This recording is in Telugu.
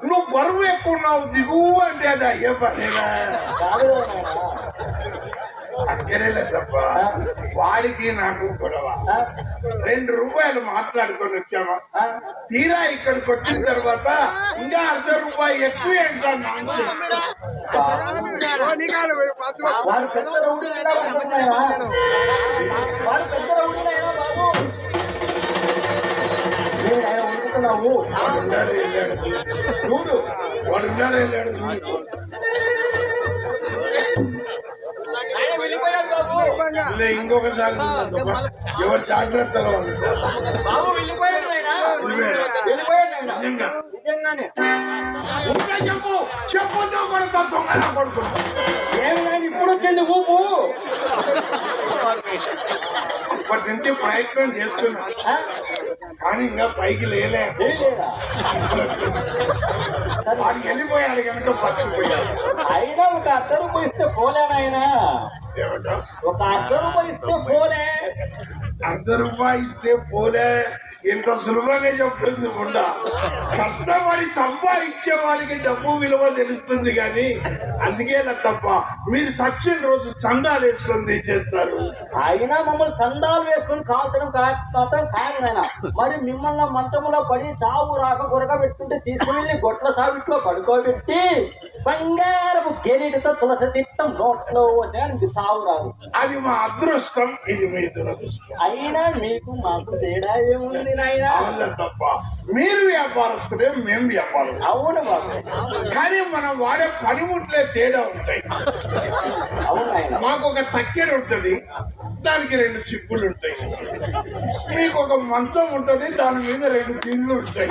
నువ్వు బరువు ఎక్కువ ఉన్నావు దిగువ అంటే అది అయ్యే పనేగా అక్కడే తప్ప వాడికి నాకు గొడవ 2 రూపాయలు మాట్లాడుకొని వచ్చామా తీరా ఇక్కడికి వచ్చిన తర్వాత ఇంకా ₹1 ఎక్కువ ఏంటన్నా చూడు వాడున్నాడు వెళ్ళాడు ఇంకొకసారి ఎవరు జాగ్రత్తలో చెప్పు చెప్పుతో కొడతా దొంగలా కొడుకున్నా ఇప్పుడు వచ్చింది ఊపు ఇప్పటి నుంచి ప్రయత్నం చేస్తున్నా కానీ ఇంకా పైకి లేలే వాడికి వెళ్ళిపోయాడు కనుక పట్టుకుపోయాడు అయినా ఒక ₹1 ఇస్తే పోలేనాయనా ఒక ₹1 ఇస్తే పోలే ₹1 ఇస్తే పోలే ఎంత సులభంగా చెప్తుంది ఉండా కష్టపడి సంపాదించే వాళ్ళకి డబ్బు విలువ తెలుస్తుంది కానీ అందుకే తప్ప మీరు సచ్చిన రోజు చందాలు వేసుకొని తీసేస్తారు అయినా మమ్మల్ని చందాలు వేసుకొని కాల్చడం కాదు నాయన మరి మిమ్మల్ని మంచంలో పడి చావు రాక కొరక పెట్టుకుంటే తీసుకుని గొట్ల సావిట్లో పడుకోబెట్టి బంగారపు గెరిటితో తులసి తిట్టం నోట్లో పోసేనికి చావు రాదు అది మా అదృష్టం ఇది మీ దురదృష్టం అయినా మీకు మాకు తేడా ఏముంది నాయన తప్ప మీరు వ్యాపారస్తులే మేము వ్యాపారస్తులు అవును బాబు కానీ మనం వాడే పనిముట్లే తేడా ఉంటాయి అవును మాకు ఒక తక్కెడ ఉంటది దానికి 2 చిప్పులు ఉంటాయి మీకు ఒక మంచం ఉంటది దాని మీద 2 దిండ్లు ఉంటాయి